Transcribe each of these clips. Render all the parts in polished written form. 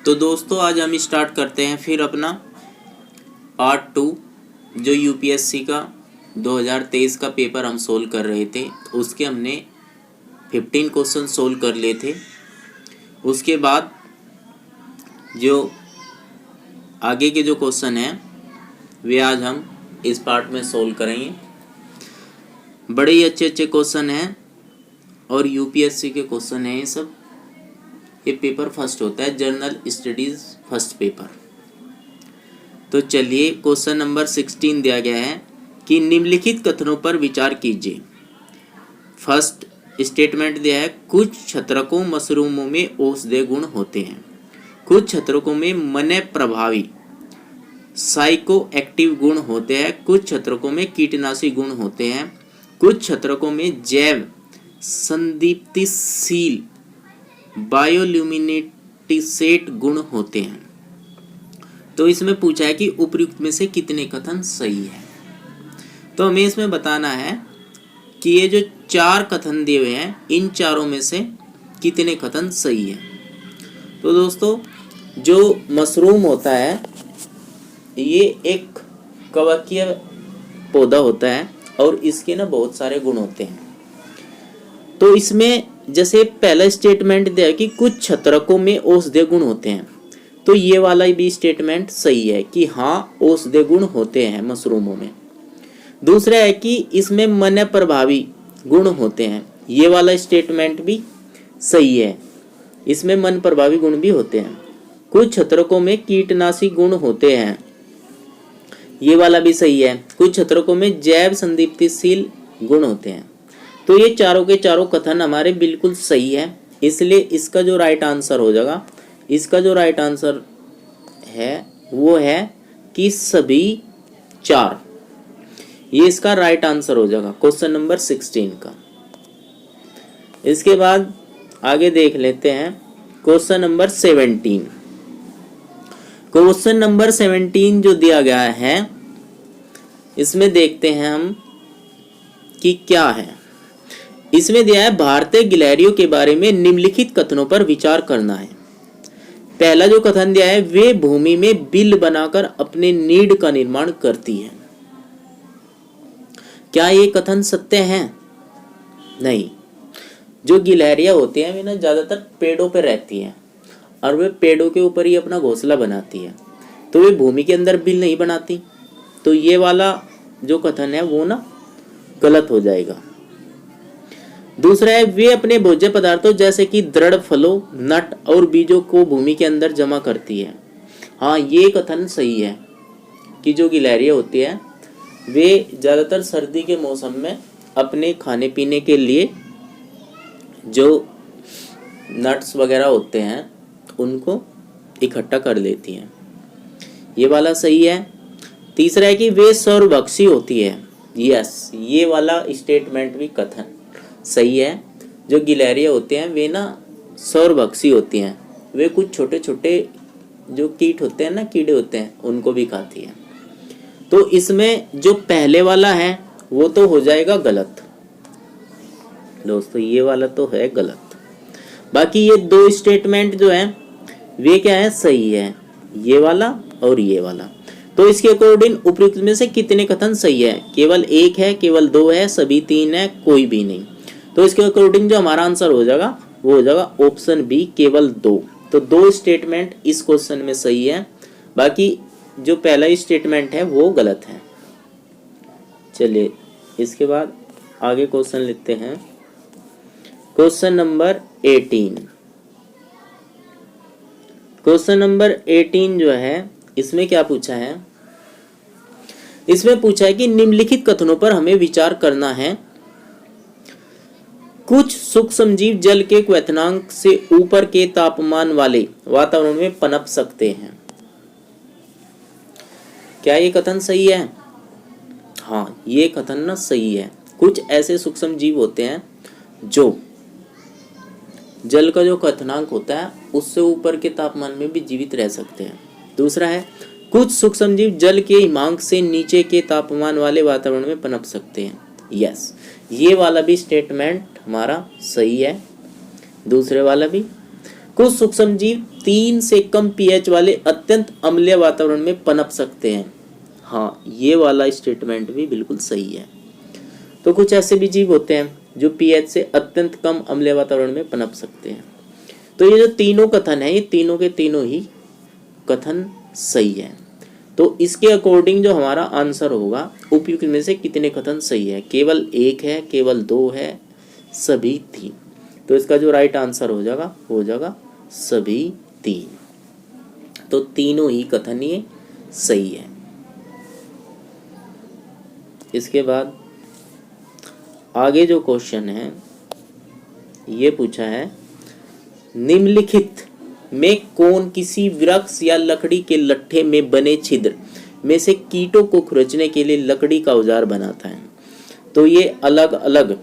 तो दोस्तों आज हम स्टार्ट करते हैं फिर अपना पार्ट 2 जो यूपीएससी का 2023 का पेपर हम सोल्व कर रहे थे। उसके हमने 15 क्वेश्चन सोल्व कर लिए थे। उसके बाद जो आगे के जो क्वेश्चन हैं वे आज हम इस पार्ट में सोल्व करेंगे। बड़े ही अच्छे अच्छे क्वेश्चन हैं और यूपीएससी के क्वेश्चन हैं ये सब। ये पेपर फर्स्ट होता है, जनरल स्टडीज फर्स्ट पेपर। तो चलिए क्वेश्चन नंबर 16 दिया गया है कि निम्नलिखित कथनों पर विचार कीजिए। फर्स्ट स्टेटमेंट दिया है, कुछ छत्रकों मशरूमों में औषधीय गुण होते हैं। कुछ छत्रकों में मन प्रभावी साइको एक्टिव गुण होते हैं। कुछ छत्रकों में कीटनाशी गुण होते हैं। कुछ छत्रकों में जैव संदीप्तिशील बायोल्यूमिनेटिसेट गुण होते हैं। तो इसमें पूछा है कि उपर्युक्त में से कितने कथन सही है। तो हमें इसमें बताना है कि ये जो 4 कथन दिए हुए हैं इन चारों में से कितने कथन सही है। तो दोस्तों जो मशरूम होता है ये एक कवकीय पौधा होता है और इसके ना बहुत सारे गुण होते हैं। तो इसमें जैसे पहला स्टेटमेंट दिया कि कुछ छत्रकों में औषधीय गुण होते हैं, तो ये वाला भी स्टेटमेंट सही है कि हाँ औषधीय गुण होते हैं मशरूमों में। दूसरा है कि इसमें मन प्रभावी गुण होते हैं, ये वाला स्टेटमेंट भी सही है, इसमें मन प्रभावी गुण भी होते हैं। कुछ छत्रकों में कीटनाशी गुण होते हैं, ये वाला भी सही है। कुछ छत्रकों में जैव संदीप्तिशील गुण होते हैं। तो ये चारों के चारों कथन हमारे बिल्कुल सही है, इसलिए इसका जो राइट आंसर हो जाएगा, इसका जो राइट आंसर है वो है कि सभी 4। ये इसका राइट आंसर हो जाएगा क्वेश्चन नंबर 16 का। इसके बाद आगे देख लेते हैं क्वेश्चन नंबर 17। क्वेश्चन नंबर 17 जो दिया गया है इसमें देखते हैं हम कि क्या है। इसमें दिया है भारतीय गिलहरियों के बारे में निम्नलिखित कथनों पर विचार करना है। पहला जो कथन दिया है, वे भूमि में बिल बनाकर अपने नीड का निर्माण करती हैं। क्या ये कथन सत्य है? नहीं। जो गिलहरियां होती हैं वे ना ज्यादातर पेड़ों पर रहती हैं और वे पेड़ों के ऊपर ही अपना घोंसला बनाती है, तो वे भूमि के अंदर बिल नहीं बनाती। तो ये वाला जो कथन है वो ना गलत हो जाएगा। दूसरा है, वे अपने भोज्य पदार्थों जैसे कि दृढ़ फलों, नट और बीजों को भूमि के अंदर जमा करती है। हाँ ये कथन सही है कि जो गिलहरियां होती है वे ज़्यादातर सर्दी के मौसम में अपने खाने पीने के लिए जो नट्स वगैरह होते हैं उनको इकट्ठा कर लेती हैं, ये वाला सही है। तीसरा है कि वे सर्वभक्षी होती है। यस, ये वाला स्टेटमेंट भी कथन सही है। जो गिलहरियां होते हैं वे ना सर्वभक्षी होती हैं, वे कुछ छोटे छोटे जो कीट होते हैं ना, कीड़े होते हैं, उनको भी खाती हैं। तो इसमें जो पहले वाला है वो तो हो जाएगा गलत दोस्तों, ये वाला तो है गलत। बाकी ये 2 स्टेटमेंट जो है वे क्या है, सही है, ये वाला और ये वाला। तो इसके अकॉर्डिंग उपयुक्त में से कितने कथन सही है? केवल 1 है, केवल 2 है, सभी 3 है, कोई भी नहीं। तो इसके अकॉर्डिंग जो हमारा आंसर हो जाएगा वो हो जाएगा ऑप्शन बी, केवल 2। तो 2 स्टेटमेंट इस क्वेश्चन में सही है, बाकी जो पहला स्टेटमेंट है वो गलत है। चलिए इसके बाद आगे क्वेश्चन लेते हैं। Question number 18। क्वेश्चन नंबर 18 जो है इसमें क्या पूछा है? इसमें पूछा है कि निम्नलिखित कथनों पर हमें विचार करना है। कुछ सूक्ष्मजीव जल के क्वथनांक से ऊपर के तापमान वाले वातावरण में पनप सकते हैं। क्या ये कथन सही है? हाँ ये कथन ना सही है। कुछ ऐसे सूक्ष्मजीव होते हैं जो जल का जो क्वथनांक होता है उससे ऊपर के तापमान में भी जीवित रह सकते हैं। दूसरा है, कुछ सूक्ष्मजीव जल के हिमांक से नीचे के तापमान वाले वातावरण में पनप सकते हैं। यस, ये वाला भी स्टेटमेंट हमारा सही है, दूसरे वाला भी। कुछ सूक्ष्म जीव 3 से कम पीएच वाले अत्यंत अम्लीय वातावरण में पनप सकते हैं। हाँ, ये वाला स्टेटमेंट भी बिल्कुल सही है। तो कुछ ऐसे भी जीव होते हैं जो पीएच से अत्यंत कम अम्लीय वातावरण में पनप सकते हैं। तो ये जो तीनों कथन है, ये तीनों के तीनों ही कथन सही है। तो इसके अकॉर्डिंग जो हमारा आंसर होगा, उपयुक्त में से कितने कथन सही है? केवल एक है, केवल दो है, सभी तीन। तो इसका जो राइट आंसर हो जाएगा सभी तीन। तो तीनों ही कथन ये सही है। इसके बाद आगे जो क्वेश्चन है ये पूछा है, निम्नलिखित में कौन किसी वृक्ष या लकड़ी के लट्ठे में बने छिद्र में से कीटों को खुरचने के लिए लकड़ी का औजार बनाता है? तो ये अलग अलग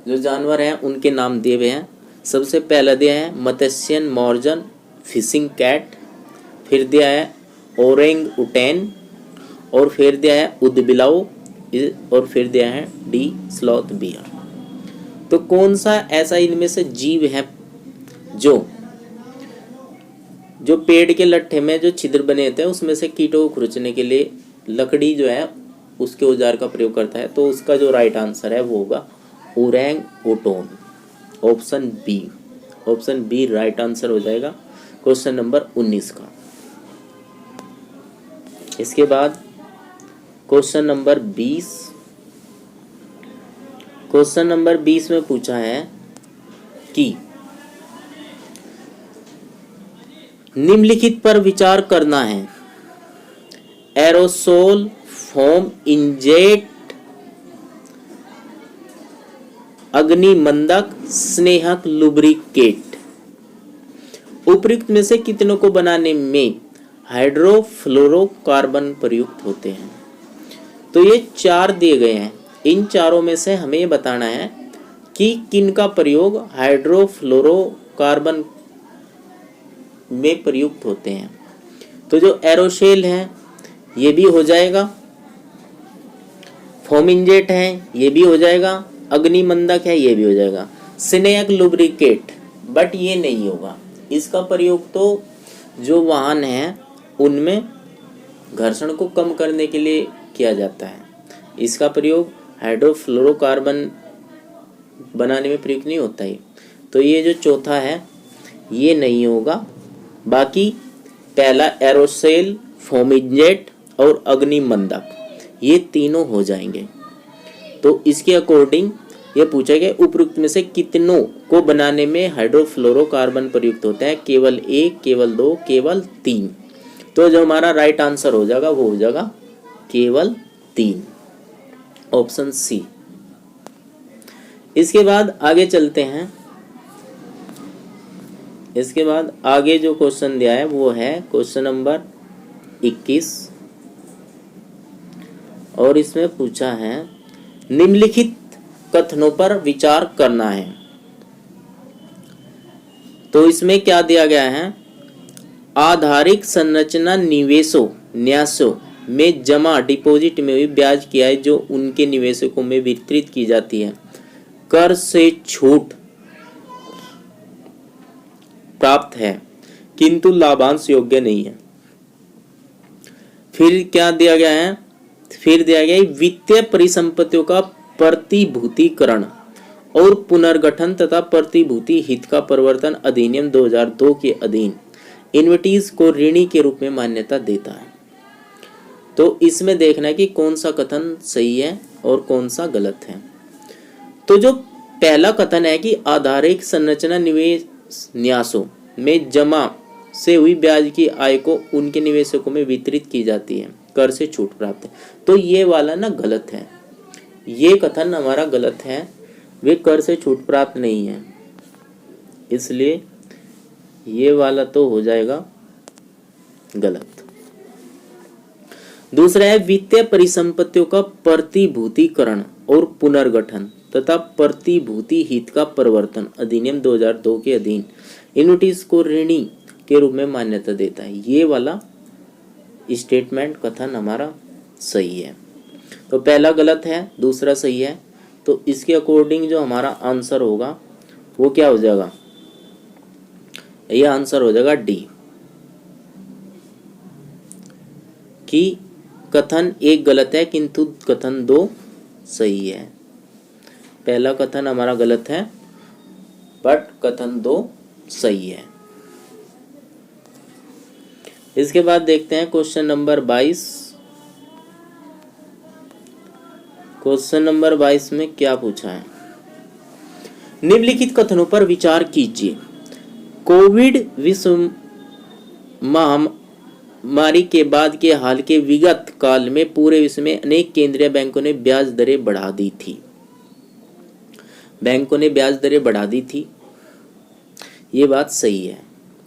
जो जानवर हैं उनके नाम दिए हुए हैं। सबसे पहला दिया है मत्स्यन मॉर्जन फिशिंग कैट, फिर दिया है ओरेंग उटैन, और फिर दिया है उदबिलाओ, और फिर दिया है डी स्लॉथ बियर। तो कौन सा ऐसा इनमें से जीव है जो पेड़ के लट्ठे में जो छिद्र बने होते हैं उसमें से कीटों को खुरचने के लिए लकड़ी जो है उसके औजार का प्रयोग करता है? तो उसका जो राइट आंसर है वो होगा ओरैंग ओटोन, ऑप्शन बी राइट आंसर हो जाएगा क्वेश्चन नंबर 19 का। इसके बाद क्वेश्चन नंबर 20 में पूछा है कि निम्नलिखित पर विचार करना है। एरोसोल, फोम इंजेट, अग्निमंदक, स्नेहक, लुब्रिकेट, उपयुक्त में से कितनों को बनाने में हाइड्रोफ्लोरोकार्बन प्रयुक्त होते हैं? तो ये 4 दिए गए हैं। इन चारों में से हमें ये बताना है कि किन का प्रयोग हाइड्रोफ्लोरोकार्बन में प्रयुक्त होते हैं। तो जो एरोशेल है ये भी हो जाएगा, फोमिंजेट है ये भी हो जाएगा, अग्निमंदक है ये भी हो जाएगा, स्नेहक लुब्रिकेट बट ये नहीं होगा। इसका प्रयोग तो जो वाहन है उनमें घर्षण को कम करने के लिए किया जाता है। इसका प्रयोग हाइड्रोफ्लोरोकार्बन बनाने में प्रयुक्त नहीं होता है। तो ये जो चौथा है ये नहीं होगा। बाकी पहला एरोसेल, फोमिंजेट और अग्निमंदक ये तीनों हो जाएंगे। तो इसके अकॉर्डिंग ये पूछा गया उपयुक्त में से कितनों को बनाने में हाइड्रोफ्लोरोकार्बन प्रयुक्त होता है? केवल एक, केवल दो, केवल तीन। तो जो हमारा राइट आंसर हो जाएगा वो हो जाएगा केवल 3, ऑप्शन सी। इसके बाद आगे चलते हैं। इसके बाद आगे जो क्वेश्चन दिया है वो है क्वेश्चन नंबर 21 और इसमें पूछा है निम्नलिखित कथनों पर विचार करना है। तो इसमें क्या दिया गया है? आधारिक संरचना निवेशों न्यासों में जमा डिपॉजिट में भी ब्याज की आय जो उनके निवेशकों में वितरित की जाती है कर से छूट प्राप्त है किंतु लाभांश योग्य नहीं है। फिर क्या दिया गया है? फिर दिया गया है वित्तीय परिसंपत्तियों का प्रतिभूतिकरण और पुनर्गठन तथा प्रतिभूति हित का परिवर्तन अधिनियम 2002 के अधीन इन्वेटीज को ऋणी के रूप में मान्यता देता है। तो इसमें देखना है कि कौन सा कथन सही है और कौन सा गलत है। तो जो पहला कथन है कि आधारिक संरचना निवेश न्यासों में जमा से हुई ब्याज की आय को उनके निवेशकों में वितरित की जाती है, कर से छूट प्राप्त है, तो ये वाला ना गलत है। ये कथन हमारा गलत है, वे कर से छूट प्राप्त नहीं है, इसलिए ये वाला तो हो जाएगा गलत। दूसरा है वित्तीय परिसंपत्तियों का प्रतिभूतिकरण और पुनर्गठन तथा प्रतिभूति हित का परिवर्तन अधिनियम 2002 के अधीन इन्वेटीज को ऋणी के रूप में मान्यता देता है। ये वाला स्टेटमेंट कथन हमारा सही है। तो पहला गलत है, दूसरा सही है। तो इसके अकॉर्डिंग जो हमारा आंसर होगा वो क्या हो जाएगा? ये आंसर हो जाएगा डी, कि कथन एक गलत है किंतु कथन दो सही है। पहला कथन हमारा गलत है बट कथन दो सही है। इसके बाद देखते हैं क्वेश्चन नंबर 22। क्वेश्चन नंबर 22 में क्या पूछा है? निम्नलिखित कथनों पर विचार कीजिए। कोविड विश्व महामारी के बाद के हाल के विगत काल में पूरे विश्व में अनेक केंद्रीय बैंकों ने ब्याज दरें बढ़ा दी थी। बैंकों ने ब्याज दरें बढ़ा दी थी, ये बात सही है।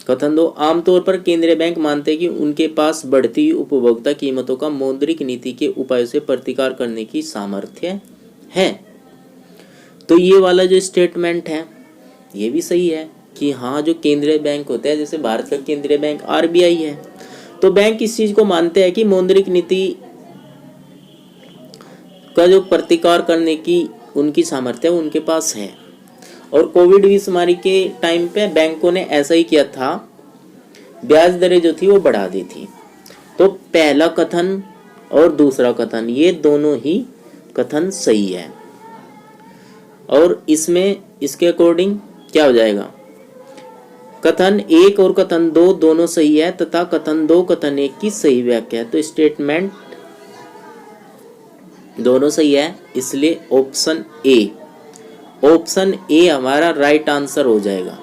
कथन दो, आमतौर पर केंद्रीय बैंक मानते हैं कि उनके पास बढ़ती हुई उपभोक्ता कीमतों का मौद्रिक नीति के उपायों से प्रतिकार करने की सामर्थ्य है। तो ये वाला जो स्टेटमेंट है ये भी सही है कि हाँ, जो केंद्रीय बैंक होता है, जैसे भारत का केंद्रीय बैंक आरबीआई है, तो बैंक इस चीज को मानते हैं कि मौद्रिक नीति का जो प्रतिकार करने की उनकी सामर्थ्य उनके पास है। और कोविड महामारी के टाइम पे बैंकों ने ऐसा ही किया था, ब्याज दरें जो थी वो बढ़ा दी थी। तो पहला कथन और दूसरा कथन ये दोनों ही कथन सही है। और इसमें इसके अकॉर्डिंग क्या हो जाएगा? कथन एक और कथन दो दोनों सही है तथा कथन दो कथन एक की सही व्याख्या है। तो स्टेटमेंट दोनों सही है, इसलिए ऑप्शन ए हमारा राइट आंसर हो जाएगा।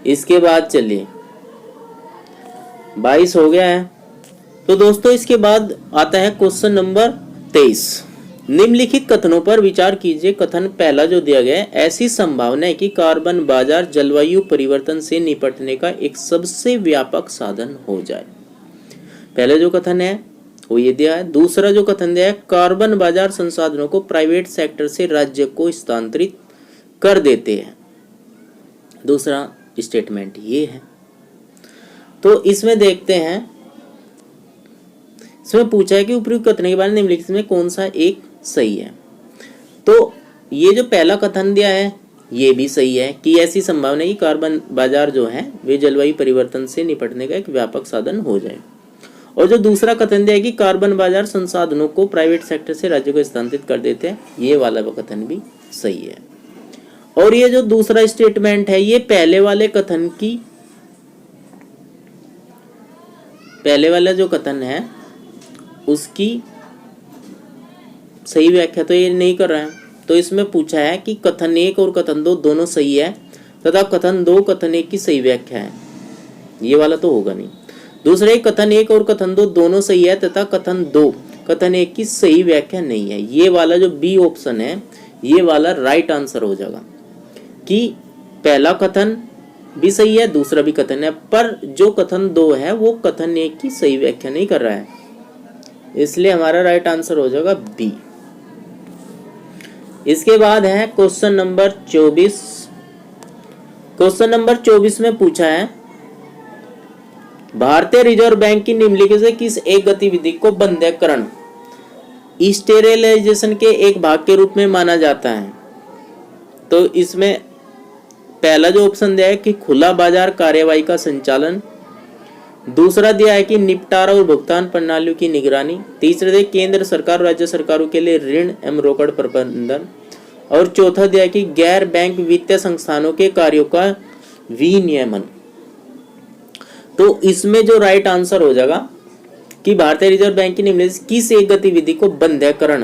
इसके बाद चलिए 22 हो गया है। तो दोस्तों इसके बाद आता है क्वेश्चन नंबर 23। निम्नलिखित कथनों पर विचार कीजिए। कथन पहला जो दिया गया है, ऐसी संभावना है कि कार्बन बाजार जलवायु परिवर्तन से निपटने का एक सबसे व्यापक साधन हो जाए। पहला जो कथन है वो ये दिया है। दूसरा जो कथन दिया है, कार्बन बाजार संसाधनों को प्राइवेट सेक्टर से राज्य को स्थानांतरित कर देते हैं। दूसरा स्टेटमेंट ये है। तो इसमें देखते हैं, इसमें पूछा है कि उपयुक्त कथन के बारे में निम्नलिखित में कौन सा एक सही है। तो ये जो पहला कथन दिया है ये भी सही है कि ऐसी संभावना है कि कार्बन बाजार जो है वे जलवायु परिवर्तन से निपटने का एक व्यापक साधन हो जाए। और जो दूसरा कथन दिया है कि कार्बन बाजार संसाधनों को प्राइवेट सेक्टर से राज्य को स्थानांतरित कर देते हैं, ये वाला कथन भी सही है। और ये जो दूसरा स्टेटमेंट है ये पहले वाले कथन की, पहले वाला जो कथन है उसकी सही व्याख्या तो ये नहीं कर रहा है। तो इसमें पूछा है कि कथन एक और कथन दो दोनों सही है तथा कथन दो कथन एक की सही व्याख्या है, ये वाला तो होगा नहीं। दूसरे कथन एक और कथन दो दोनों सही है तथा कथन दो कथन एक की सही व्याख्या नहीं है, ये वाला जो बी ऑप्शन है ये वाला राइट आंसर हो जाएगा कि पहला कथन भी सही है दूसरा भी कथन है, पर जो कथन दो है वो कथन एक की सही व्याख्या नहीं कर रहा है, इसलिए हमारा राइट आंसर हो जाएगा बी। इसके बाद है क्वेश्चन नंबर 24। क्वेश्चन नंबर 24 में पूछा है, भारतीय रिजर्व बैंक की निम्नलिखित से किस एक गतिविधि को बंधकरण स्टेरिलाइजेशन के एक भाग के रूप में माना जाता है। तो इसमें पहला जो ऑप्शन दिया है कि खुला बाजार कार्यवाही का संचालन, दूसरा दिया है कि निपटारा और भुगतान प्रणालियों की निगरानी, तीसरा दिया केंद्र सरकार और राज्य सरकारों के लिए ऋण एवं रोकड़ प्रबंधन, और चौथा दिया है कि गैर बैंक वित्तीय संस्थानों के कार्यों का विनियमन। तो इसमें जो राइट आंसर हो जाएगा कि भारतीय रिजर्व बैंक की निम्नलिखित किस एक गतिविधि को बंधकरण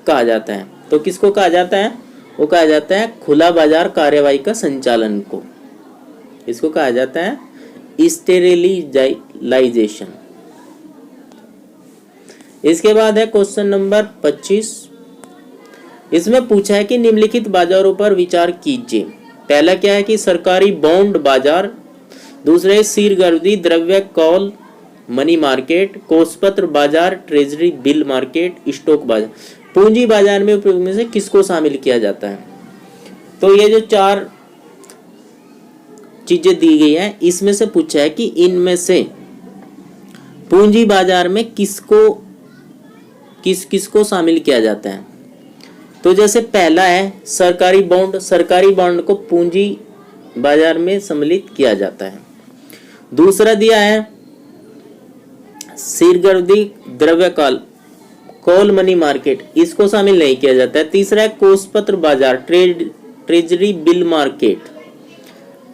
कहा जाता है। तो किसको कहा जाता है? वो कहा जाता है खुला बाजार कार्यवाही का संचालन को, इसको कहा जाता है स्टेरिलाइजेशन। इसके बाद है क्वेश्चन नंबर 25। इसमें पूछा है कि निम्नलिखित बाजारों पर विचार कीजिए। पहला क्या है कि सरकारी बॉन्ड बाजार, दूसरा है शीर्षवर्ती द्रव्य कॉल मनी मार्केट, कोषपत्र बाजार, ट्रेजरी बिल मार्केट, स्टॉक बाजार। पूंजी बाजार में उपयोग में से किसको शामिल किया जाता है? तो ये जो चार चीजें दी गई हैं इसमें से पूछा है कि इनमें से पूंजी बाजार में किसको शामिल किया जाता है। तो जैसे पहला है सरकारी बॉन्ड, सरकारी बॉन्ड को पूंजी बाजार में सम्मिलित किया जाता है। दूसरा दिया है शीर्षवर्ती द्रव्यकाल, कॉल मनी मार्केट, इसको शामिल नहीं किया जाता है। तीसरा है कोषपत्र बाजार, ट्रेजरी बिल मार्केट,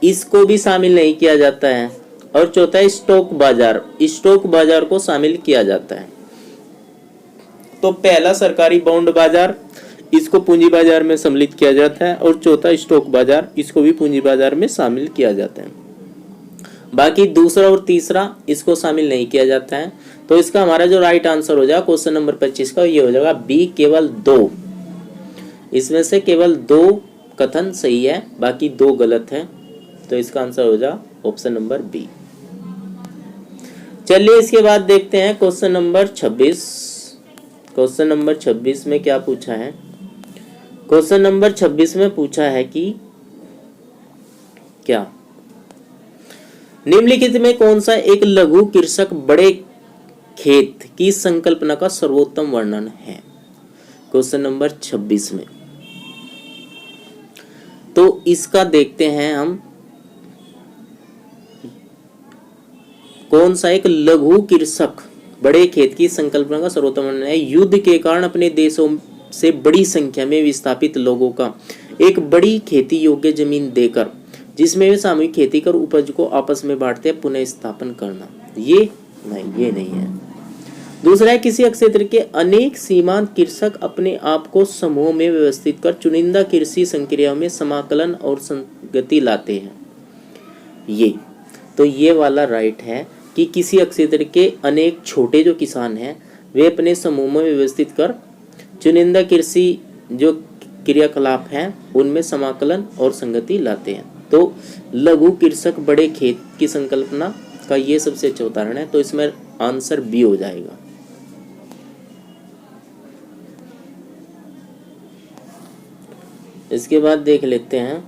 इसको भी शामिल नहीं किया जाता है। और चौथा है स्टॉक बाजार, स्टॉक बाजार को शामिल किया जाता है। तो पहला सरकारी बॉन्ड बाजार, इसको पूंजी बाजार में सम्मिलित किया जाता है। और चौथा स्टॉक बाजार, इसको भी पूंजी बाजार में शामिल किया जाता है। बाकी दूसरा और तीसरा इसको शामिल नहीं किया जाता है। तो इसका हमारा जो राइट आंसर हो जाएगा क्वेश्चन नंबर 25 का, ये हो जाएगा बी, केवल 2। इसमें से केवल 2 कथन सही है, बाकी 2 गलत है। तो इसका आंसर हो जाएगा ऑप्शन नंबर बी। चलिए इसके बाद देखते हैं क्वेश्चन नंबर 26। क्वेश्चन नंबर 26 में क्या पूछा है? क्वेश्चन नंबर 26 में पूछा है कि क्या निम्नलिखित में कौन सा एक लघु कृषक बड़े खेत की संकल्पना का सर्वोत्तम वर्णन है? क्वेश्चन नंबर 26 में तो इसका देखते हैं हम, कौन सा एक लघु कृषक बड़े खेत की संकल्पना का सर्वोत्तम वर्णन है। युद्ध के कारण अपने देशों से बड़ी संख्या में विस्थापित लोगों का एक बड़ी खेती योग्य जमीन देकर, जिसमें वे सामूहिक खेती कर उपज को आपस में बांटते पुनः स्थापन करना, ये नहीं है। दूसरा है किसी क्षेत्र के अनेक सीमांत कृषक अपने आप को समूह में व्यवस्थित कर चुनिंदा कृषि संक्रियाओं में समाकलन और संगति लाते हैं। ये वाला राइट है कि किसी क्षेत्र के अनेक छोटे जो किसान हैं वे अपने समूह में व्यवस्थित कर चुनिंदा कृषि जो क्रियाकलाप हैं उनमें समाकलन और संगति लाते हैं। तो लघु कृषक बड़े खेत की संकल्पना का ये सबसे अच्छा उदाहरण है। तो इसमें आंसर बी हो जाएगा। इसके बाद देख लेते हैं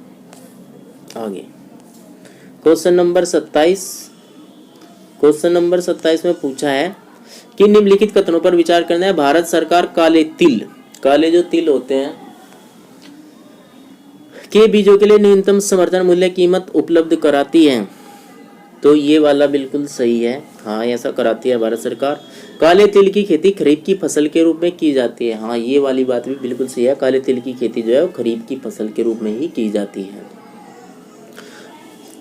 आगे क्वेश्चन नंबर 27। क्वेश्चन नंबर 27 में पूछा है कि निम्नलिखित कथनों पर विचार करना है। भारत सरकार काले जो तिल होते हैं के बीजों के लिए न्यूनतम समर्थन मूल्य कीमत उपलब्ध कराती है। तो ये वाला बिल्कुल सही है, हाँ ऐसा कराती है भारत सरकार। काले तिल की खेती खरीफ की फसल के रूप में की जाती है, हाँ ये वाली बात भी बिल्कुल सही है। काले तिल की खेती जो है वो खरीफ की फसल के रूप में ही की जाती है।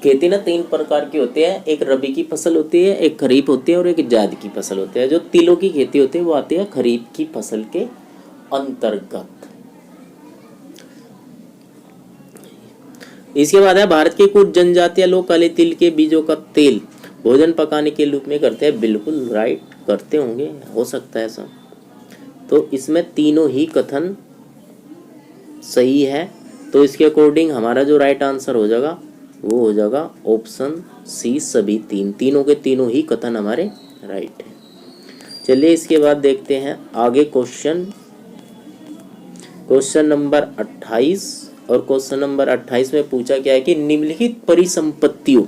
खेती ना 3 प्रकार की होती है, एक रबी की फसल होती है, एक खरीफ होती है और एक जायद की फसल होती है। जो तिलों की खेती होती है वो आती है खरीफ की फसल के अंतर्गत। इसके बाद है भारत के कुछ जनजातीय लोग काले तिल के बीजों का तेल भोजन पकाने के रूप में करते हैं। बिल्कुल राइट, करते होंगे, हो सकता है ऐसा। तो इसमें तीनों ही कथन सही है। तो इसके अकॉर्डिंग हमारा जो राइट आंसर हो जाएगा वो हो जाएगा ऑप्शन सी, सभी तीनों के तीनों ही कथन हमारे राइट है। चलिए इसके बाद देखते हैं आगे क्वेश्चन नंबर 28। और क्वेश्चन नंबर 28 में पूछा गया है कि निम्नलिखित परिसंपत्तियों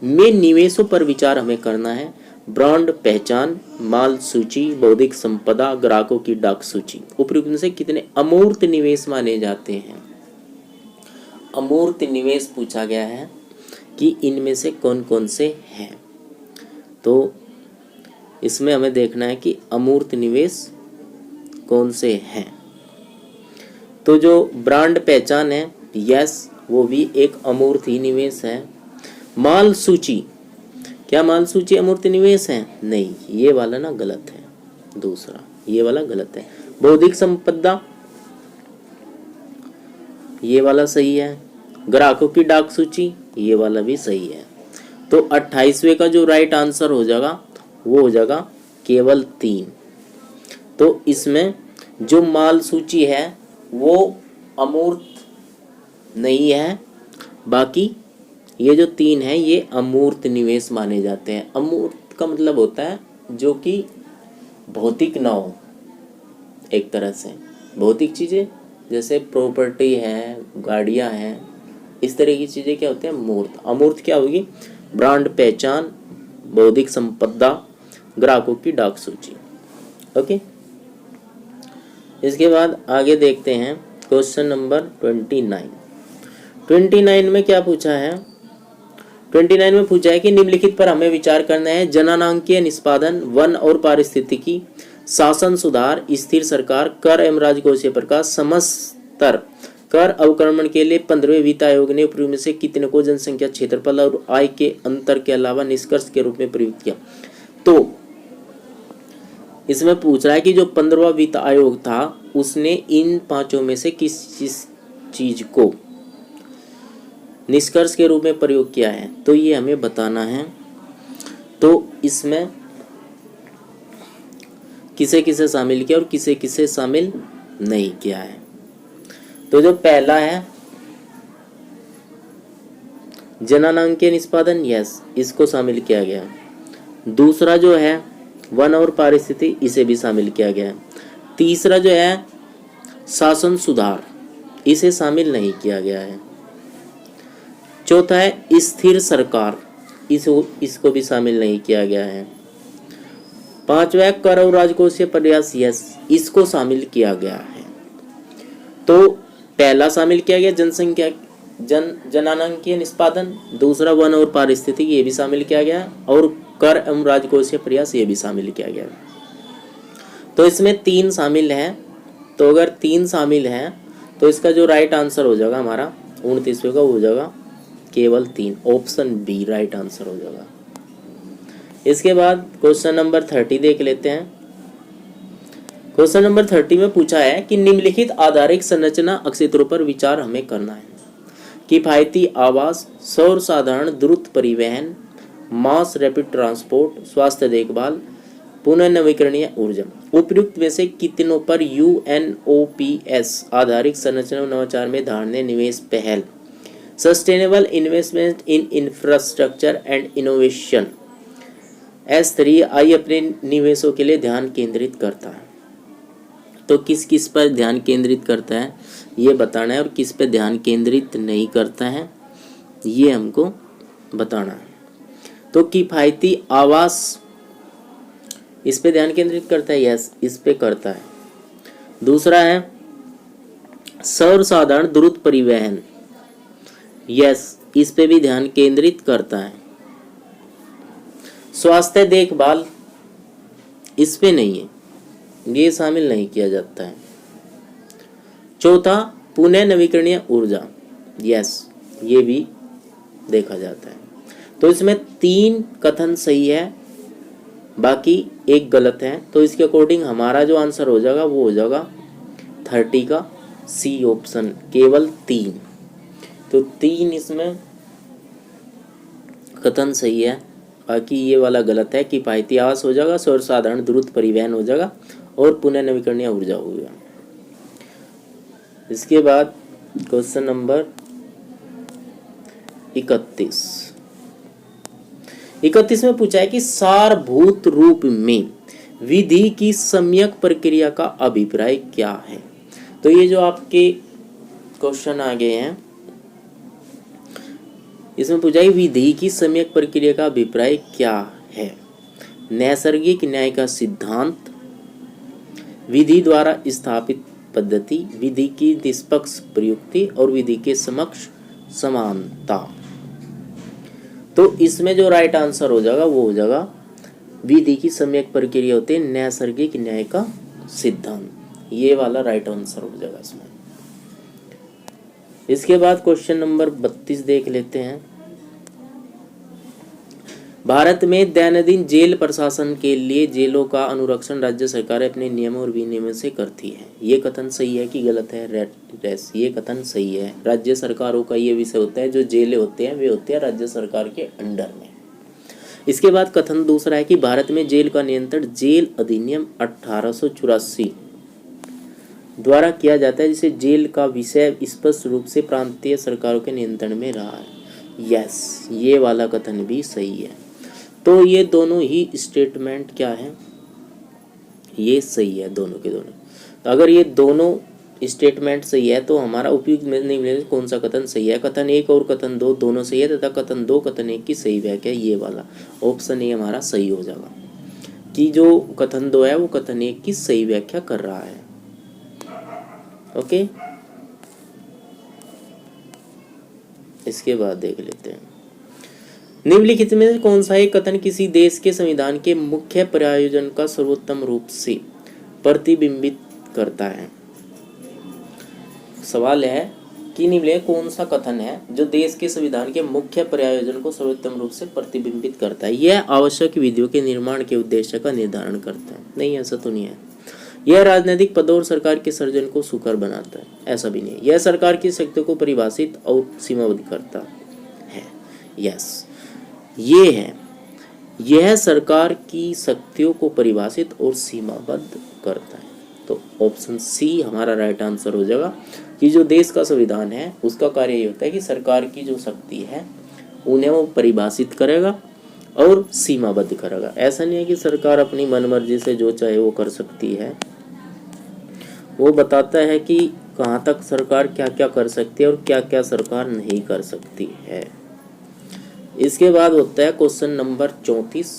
में निवेशों पर विचार हमें करना है। ब्रांड पहचान, माल सूची, बौद्धिक संपदा, ग्राहकों की डाक सूची, उपयुक्त में से कितने अमूर्त निवेश माने जाते हैं? अमूर्त निवेश पूछा गया है कि इनमें से कौन कौन से हैं। तो इसमें हमें देखना है कि अमूर्त निवेश कौन से हैं। तो जो ब्रांड पहचान है, यस वो भी एक अमूर्त ही निवेश है। माल सूची, क्या माल सूची अमूर्त निवेश है? नहीं, ये वाला ना गलत है, दूसरा ये वाला गलत है। बौद्धिक संपदा, ये वाला सही है। ग्राहकों की डाक सूची, ये वाला भी सही है। तो 28वें का जो राइट आंसर हो जाएगा वो हो जाएगा केवल 3। तो इसमें जो माल सूची है वो अमूर्त नहीं है, बाकी ये जो 3 है ये अमूर्त निवेश माने जाते हैं। अमूर्त का मतलब होता है जो कि भौतिक ना हो, एक तरह से भौतिक चीज़ें जैसे प्रॉपर्टी है, गाड़ियाँ हैं, इस तरह की चीज़ें क्या होते हैं? मूर्त। अमूर्त क्या होगी? ब्रांड पहचान, बौद्धिक संपदा, ग्राहकों की डाक सूची। ओके, इसके बाद आगे देखते हैं क्वेश्चन नंबर 29। 29 में क्या पूछा है? 29 में पूछा है कि निम्नलिखित पर हमें विचार करना है। जननांकीय निष्पादन, वन और पारिस्थितिकी, शासन सुधार, स्थिर सरकार, कर एवं राजकोषीय प्रकाश, समस्तर कर अवक्रमण के लिए 15वें वित्त आयोग ने उपयुक्त में से कितने को जनसंख्या, क्षेत्रफल और आय के अंतर के अलावा निष्कर्ष के रूप में प्रयुक्त किया? तो इसमें पूछ रहा है कि जो 15वां वित्त आयोग था उसने इन पांचों में से किस चीज को निष्कर्ष के रूप में प्रयोग किया है, तो ये हमें बताना है। तो इसमें किसे किसे शामिल किया और किसे किसे शामिल नहीं किया है। तो जो पहला है जननांकीय निष्पादन, यस, इसको शामिल किया गया। दूसरा जो है वन और पारिस्थिति, इसे भी शामिल किया गया है। तीसरा जो है शासन सुधार, इसे शामिल नहीं किया गया है। चौथा है स्थिर सरकार, इसको भी शामिल नहीं किया गया है। पांचवा है कर और राजकोषीय प्रयास, यस, इसको शामिल किया गया है। तो पहला शामिल किया गया जनसंख्या जननांकीय निष्पादन, दूसरा वन और पारिस्थितिकी, ये भी शामिल किया गया, और कर एवं राजकोषीय प्रयास, ये भी शामिल किया गया। तो इसमें 3 शामिल हैं। तो अगर 3 शामिल हैं तो इसका जो राइट आंसर हो जाएगा हमारा 29वें का हो जाएगा केवल 3, ऑप्शन बी राइट आंसर हो जाएगा। इसके बाद क्वेश्चन नंबर 30 देख लेते हैं। क्वेश्चन नंबर 30 में पूछा है कि निम्नलिखित आधारिक संरचना अक्षेत्रों पर विचार हमें करना है। किफायती आवास, सौर साधारण द्रुत परिवहन, मास रैपिड ट्रांसपोर्ट, स्वास्थ्य देखभाल, पुनर्नवीकरणीय ऊर्जा। उपयुक्त में से कितनों पर UNOPS आधारिक संरचना नवाचार में धारणीय निवेश पहल, sustainable investment in infrastructure and innovation S3I अपने निवेशों के लिए ध्यान केंद्रित करता है। तो किस किस पर ध्यान केंद्रित करता है ये बताना है, और किस पर ध्यान केंद्रित नहीं करता है ये हमको बताना है। तो किफायती आवास, इस पे ध्यान केंद्रित करता है, यस, इस पे करता है। दूसरा है सौर साधारण द्रुत परिवहन, यस, इस पे भी ध्यान केंद्रित करता है। स्वास्थ्य देखभाल, इस पे नहीं है, ये शामिल नहीं किया जाता है। चौथा पुनः नवीकरणीय ऊर्जा, यस, ये भी देखा जाता है। तो इसमें 3 कथन सही है, बाकी एक गलत है। तो इसके अकॉर्डिंग हमारा जो आंसर हो जाएगा वो हो जाएगा 30 का सी ऑप्शन, केवल 3। तो 3 इसमें कथन सही है, बाकी ये वाला गलत है। किफायती आवास हो जाएगा, सौर साधारण द्रुत परिवहन हो जाएगा, और पुनः नवीकरणीय ऊर्जा होगा। इसके बाद क्वेश्चन नंबर 31 में पूछा है कि सारभूत रूप में विधि की सम्यक प्रक्रिया का अभिप्राय क्या है। तो ये जो आपके क्वेश्चन आ गए हैं इसमें पूछा है विधि की सम्यक प्रक्रिया का अभिप्राय क्या है। नैसर्गिक न्याय का सिद्धांत, विधि द्वारा स्थापित पद्धति, विधि की निष्पक्ष प्रयुक्ति, और विधि के समक्ष समानता। तो इसमें जो राइट आंसर हो जाएगा वो हो जाएगा विधि की सम्यक प्रक्रिया होती है नैसर्गिक न्याय का सिद्धांत, ये वाला राइट आंसर हो जाएगा इसमें। इसके बाद क्वेश्चन नंबर 32 देख लेते हैं। भारत में दैनंदिन जेल प्रशासन के लिए जेलों का अनुरक्षण राज्य सरकार अपने नियमों और विनियमों से करती है। ये कथन सही है कि गलत है? ये कथन सही है। राज्य सरकारों का ये विषय होता है, जो जेलें होते हैं वे होते हैं राज्य सरकार के अंडर में। इसके बाद कथन दूसरा है कि भारत में जेल का नियंत्रण जेल अधिनियम 1884 द्वारा किया जाता है, जिसे जेल का विषय स्पष्ट रूप से प्रांतीय सरकारों के नियंत्रण में रहा है। यस, ये वाला कथन भी सही है। तो ये दोनों ही स्टेटमेंट क्या है, ये सही है दोनों के दोनों। तो अगर ये दोनों स्टेटमेंट सही है तो हमारा उपयुक्त में नहीं मिलेगा कौन सा कथन सही है। कथन 1 और कथन 2 दोनों सही है, तथा कथन 2 कथन 1 की सही व्याख्या ये वाला ऑप्शन ए हमारा सही हो जाएगा, कि जो कथन 2 है वो कथन 1 की सही व्याख्या कर रहा है। ओके, इसके बाद देख लेते हैं, निम्नलिखित में कौन सा एक कथन किसी देश के संविधान के मुख्य प्रयोजन का सर्वोत्तम रूप से प्रतिबिंबित करता है। सवाल है कि निम्नलिखित कौन सा कथन है जो देश के संविधान के मुख्य प्रयोजन को सर्वोत्तम रूप से प्रतिबिंबित करता है। यह आवश्यक विधियों के निर्माण के उद्देश्य का निर्धारण करता है। नहीं, ऐसा तो नहीं है। यह राजनीतिक पदों और सरकार के सर्जन को सुकर बनाता है। ऐसा भी नहीं है। यह सरकार की शक्तियों को परिभाषित और सीमाबद्ध करता है। यस, ये है, यह सरकार की शक्तियों को परिभाषित और सीमाबद्ध करता है। तो ऑप्शन सी हमारा राइट आंसर हो जाएगा कि जो देश का संविधान है उसका कार्य ये होता है कि सरकार की जो शक्ति है उन्हें वो परिभाषित करेगा और सीमाबद्ध करेगा। ऐसा नहीं है कि सरकार अपनी मनमर्जी से जो चाहे वो कर सकती है। वो बताता है कि कहाँ तक सरकार क्या क्या कर सकती है और क्या क्या सरकार नहीं कर सकती है। इसके बाद होता है क्वेश्चन नंबर 34,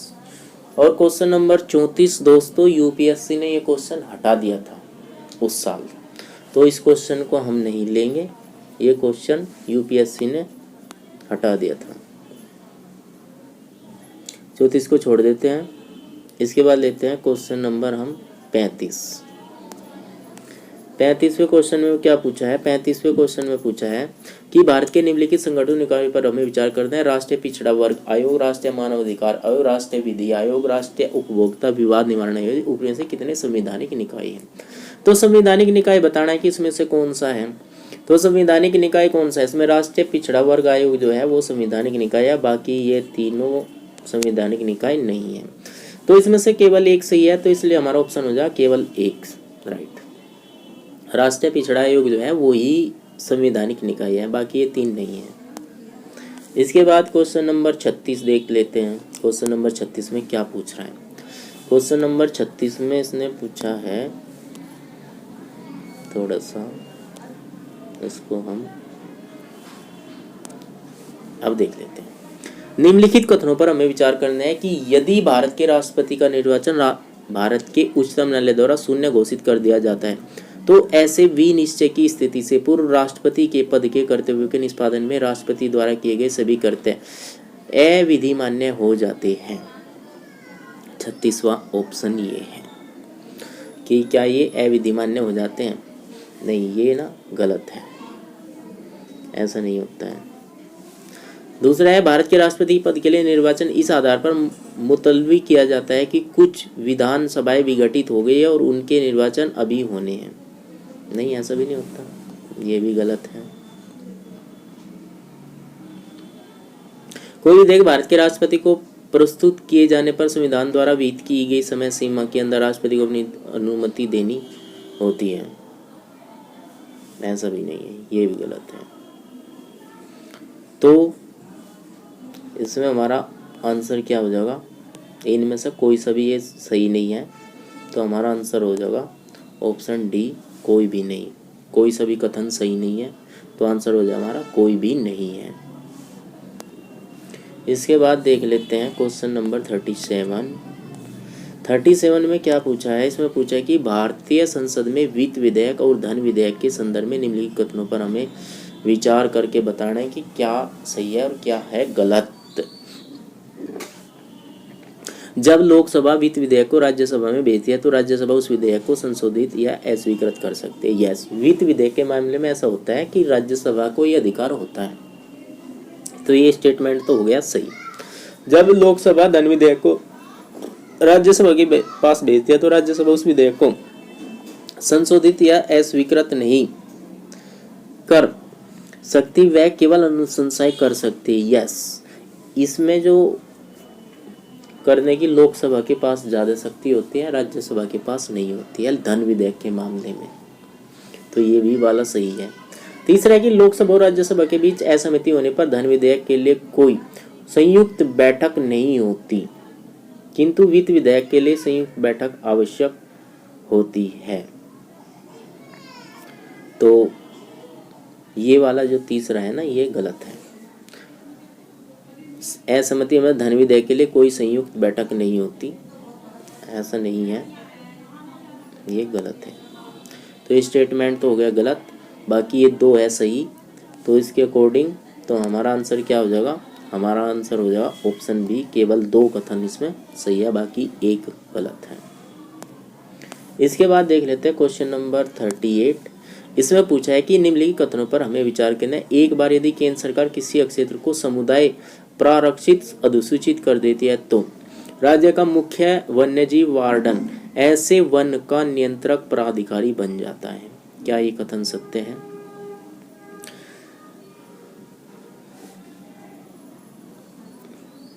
और क्वेश्चन नंबर 34 दोस्तों यूपीएससी ने ये क्वेश्चन हटा दिया था उस साल, तो इस क्वेश्चन को हम नहीं लेंगे। ये क्वेश्चन यूपीएससी ने हटा दिया था, 34 को छोड़ देते हैं। इसके बाद लेते हैं क्वेश्चन नंबर हम 35। 35वें क्वेश्चन में क्या पूछा है? 35वें क्वेश्चन में पूछा है कि भारत के निम्नलिखित संगठन निकायों पर हमें विचार करते हैं। राष्ट्रीय पिछड़ा वर्ग आयोग, राष्ट्रीय मानव अधिकार आयोग, राष्ट्रीय विधि आयोग, राष्ट्रीय उपभोक्ता विवाद निवारण आयोग, ऊपर से कितने संवैधानिक निकाय हैं? तो संवैधानिक निकाय बताना है कि इसमें से कौन सा है। तो संवैधानिक निकाय कौन सा है? इसमें राष्ट्रीय पिछड़ा वर्ग आयोग जो है वो संवैधानिक निकाय है, बाकी ये तीनों संवैधानिक निकाय नहीं है। तो इसमें से केवल एक सही है, तो इसलिए हमारा ऑप्शन हो जाए केवल एक, राइट। राष्ट्रीय पिछड़ा आयोग जो है वो ही संवैधानिक निकाय है, बाकी ये तीन नहीं है। इसके बाद क्वेश्चन नंबर 36 देख लेते हैं। क्वेश्चन नंबर 36 में क्या पूछ रहा है? क्वेश्चन नंबर 36 में इसने पूछा है, थोड़ा सा इसको हम अब देख लेते हैं। निम्नलिखित कथनों पर हमें विचार करना है कि यदि भारत के राष्ट्रपति का निर्वाचन भारत के उच्चतम न्यायालय द्वारा शून्य घोषित कर दिया जाता है तो ऐसे विनिश्चय की स्थिति से पूर्व राष्ट्रपति के पद के कर्तव्यों के निष्पादन में राष्ट्रपति द्वारा किए गए सभी कर्तव्य अविधि मान्य हो जाते हैं। 36वां ऑप्शन ये है कि क्या ये अविधि मान्य हो जाते हैं? नहीं, ये ना गलत है, ऐसा नहीं होता है। दूसरा है भारत के राष्ट्रपति पद के लिए निर्वाचन इस आधार पर मुतलवी किया जाता है कि कुछ विधानसभाएं विघटित हो गई है और उनके निर्वाचन अभी होने हैं। नहीं, ऐसा भी नहीं होता, ये भी गलत है। कोई विधेयक भारत के राष्ट्रपति को प्रस्तुत किए जाने पर संविधान द्वारा विहित की गई समय सीमा के अंदर राष्ट्रपति को अपनी अनुमति देनी होती है। ऐसा भी नहीं है, ये भी गलत है। तो इसमें हमारा आंसर क्या हो जाएगा? इनमें से कोई सा भी ये सही नहीं है, तो हमारा आंसर हो जाएगा ऑप्शन डी, कोई भी नहीं। कोई सा भी कथन सही नहीं है, तो आंसर हो जाए हमारा कोई भी नहीं है। इसके बाद देख लेते हैं क्वेश्चन नंबर 37। 37 में क्या पूछा है? इसमें पूछा है कि भारतीय संसद में वित्त विधेयक और धन विधेयक के संदर्भ में निम्नलिखित कथनों पर हमें विचार करके बताना है कि क्या सही है और क्या है गलत। जब लोकसभा वित्त विधेयक को राज्यसभा में भेजती है तो राज्यसभा उस विधेयक को संशोधित या अस्वीकृत कर सकते हैं। यस, वित्त विधेयक के मामले में ऐसा होता है कि राज्यसभा को ये अधिकार होता है। तो ये स्टेटमेंट तो हो गया सही। जब लोकसभा धन विधेयक को राज्यसभा के पास भेजती है तो राज्यसभा उस विधेयक को संशोधित या अस्वीकृत नहीं कर सकती, वह केवल अनुशंसाएं कर सकती है। यस, इसमें जो करने की लोकसभा के पास ज़्यादा शक्ति होती है, राज्यसभा के पास नहीं होती है धन विधेयक के मामले में। तो ये भी वाला सही है। तीसरा है कि लोकसभा और राज्यसभा के बीच असहमति होने पर धन विधेयक के लिए कोई संयुक्त बैठक नहीं होती, किंतु वित्त विधेयक के लिए संयुक्त बैठक आवश्यक होती है। तो ये वाला जो तीसरा है ना, ये गलत है। असहमति में धन विधेयक के लिए कोई संयुक्त बैठक नहीं होती, ऐसा नहीं है, ये गलत है। तो ये स्टेटमेंट तो हो गया गलत, बाकी ये 2 है सही। तो इसके अकॉर्डिंग तो हमारा आंसर क्या हो जाएगा, हमारा आंसर हो जाएगा ऑप्शन बी, केवल 2 कथन इसमें सही है, बाकी 1 गलत है। इसके बाद देख लेते हैं क्वेश्चन नंबर 38। इसमें पूछा है कि निम्नलिखित कथनों पर हमें विचार करना है। एक बार यदि केंद्र सरकार किसी क्षेत्र को समुदाय प्रारक्षित अधिसूचित कर देती है तो राज्य का मुख्य वन्यजीव वार्डन ऐसे वन का नियंत्रक प्राधिकारी बन जाता है। क्या ये कथन सत्य है?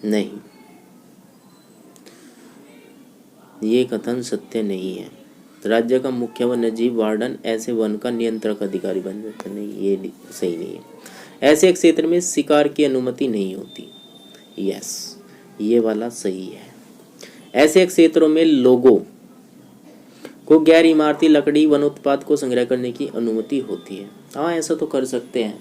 नहीं, ये कथन सत्य नहीं है। राज्य का मुख्य वन्यजीव वार्डन ऐसे वन का नियंत्रक अधिकारी बन जाता है, नहीं, ये सही नहीं है। ऐसे क्षेत्र में शिकार की अनुमति नहीं होती, यस, ये वाला सही है। ऐसे क्षेत्रों में लोगों को गैर इमारती लकड़ी वन उत्पाद को संग्रह करने की अनुमति होती है। हाँ, ऐसा तो कर सकते हैं,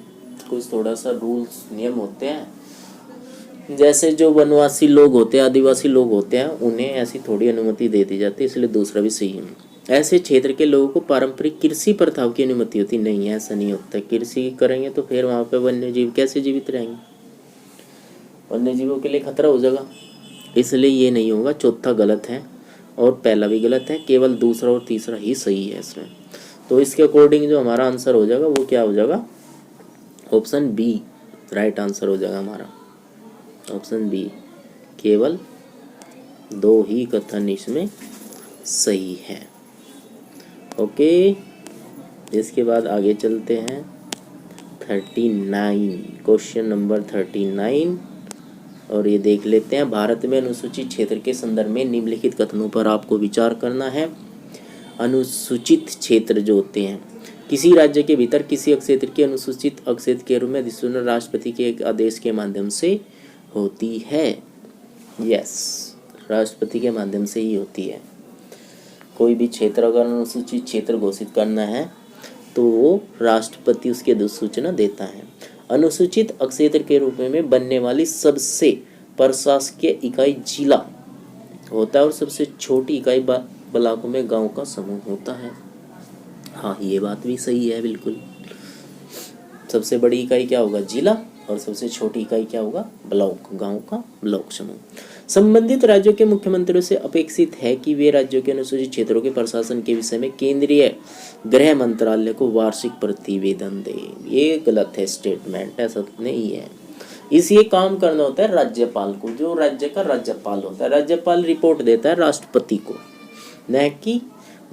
कुछ थोड़ा सा रूल्स नियम होते हैं। जैसे जो वनवासी लोग होते हैं, आदिवासी लोग होते हैं, उन्हें ऐसी थोड़ी अनुमति दे दी जाती है, इसलिए दूसरा भी सही है। ऐसे क्षेत्र के लोगों को पारंपरिक कृषि प्रथाओं की अनुमति होती नहीं है, ऐसा नहीं होता। कृषि करेंगे तो फिर वहाँ पे वन्य जीव कैसे जीवित रहेंगे, वन्य जीवों के लिए खतरा हो जाएगा, इसलिए ये नहीं होगा। चौथा गलत है और पहला भी गलत है, केवल दूसरा और तीसरा ही सही है इसमें। तो इसके अकॉर्डिंग जो हमारा आंसर हो जाएगा वो क्या हो जाएगा, ऑप्शन बी राइट आंसर हो जाएगा हमारा, ऑप्शन बी। केवल 2 ही कथन इसमें सही है। ओके, इसके बाद आगे चलते हैं 39, क्वेश्चन नंबर 39, और ये देख लेते हैं। भारत में अनुसूचित क्षेत्र के संदर्भ में निम्नलिखित कथनों पर आपको विचार करना है। अनुसूचित क्षेत्र जो होते हैं, किसी राज्य के भीतर किसी क्षेत्र की अनुसूचित क्षेत्र के रूप में अधिसूचना राष्ट्रपति के एक आदेश के माध्यम से होती है। यस, राष्ट्रपति के माध्यम से ही होती है। कोई भी क्षेत्र अगर अनुसूचित क्षेत्र घोषित करना है तो राष्ट्रपति उसकी अधिसूचना देता है। अनुसूचित क्षेत्र के रूप में बनने वाली सबसे प्रशासकीय इकाई जिला होता है और सबसे छोटी इकाई ब्लॉकों में गांव का समूह होता है। हाँ, ये बात भी सही है बिल्कुल। सबसे बड़ी इकाई क्या होगा, जिला, और सबसे छोटी इकाई क्या होगा, ब्लॉक, गांव का ब्लॉक समूह। संबंधित राज्यों के मुख्यमंत्रियों से अपेक्षित है कि वे राज्यों के अनुसूचित क्षेत्रों के प्रशासन के विषय में केंद्रीय गृह मंत्रालय को वार्षिक प्रतिवेदन दें। ये गलत है स्टेटमेंट, ऐसा नहीं है। इसे काम करना होता है राज्यपाल को, जो राज्य का राज्यपाल होता है। राज्यपाल रिपोर्ट देता है राष्ट्रपति को, न कि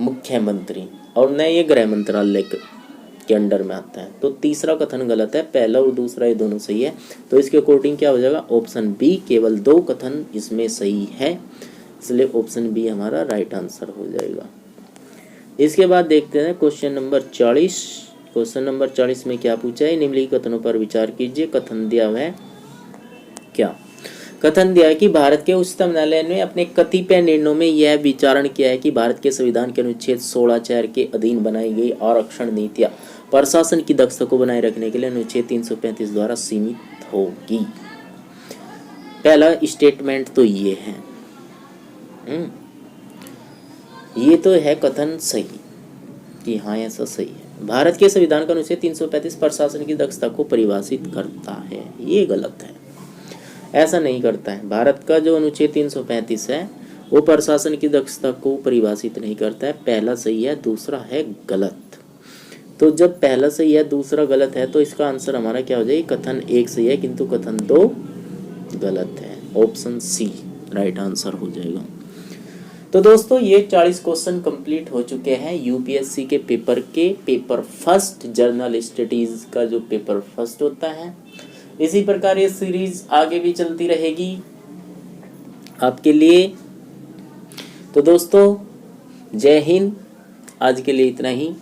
मुख्यमंत्री, और न ये गृह मंत्रालय के अंडर में आता है। तो तीसरा कथन गलत है, पहला और दूसरा ये दोनों सही है। तो इसके अकॉर्डिंग क्या हो जाएगा, ऑप्शन बी, केवल 2 कथन इसमें सही है, इसलिए ऑप्शन बी हमारा राइट आंसर हो जाएगा। इसके बाद देखते हैं क्वेश्चन नंबर 40। क्वेश्चन नंबर 40 में क्या पूछा है, निम्नलिखित कथनों पर विचार कीजिए। कथन दिया हुआ है क्या, कथन दिया है कि भारत के उच्चतम न्यायालय ने अपने कतिपय निर्णयों में यह विचारण किया है कि भारत के संविधान के अनुच्छेद 16(4) के अधीन बनाई गई आरक्षण नीतियां प्रशासन की दक्षता को बनाए रखने के लिए अनुच्छेद 335 द्वारा सीमित होगी। पहला स्टेटमेंट तो ये है, ये तो है कथन सही कि हाँ ऐसा सही है। भारत के संविधान का अनुच्छेद 335 प्रशासन की दक्षता को परिभाषित करता है, ये गलत है, ऐसा नहीं करता है। भारत का जो अनुच्छेद 335 है वो प्रशासन की दक्षता को परिभाषित नहीं करता है। पहला सही है, दूसरा है गलत। तो जब पहला सही है दूसरा गलत है तो इसका आंसर हमारा क्या हो जाएगा, कथन 1 सही है किंतु कथन 2 गलत है, ऑप्शन सी राइट आंसर हो जाएगा। तो दोस्तों ये 40 क्वेश्चन कंप्लीट हो चुके हैं यूपीएससी के पेपर फर्स्ट, जर्नल स्टडीज का जो पेपर फर्स्ट होता है। इसी प्रकार ये सीरीज आगे भी चलती रहेगी आपके लिए। तो दोस्तों जय हिंद, आज के लिए इतना ही।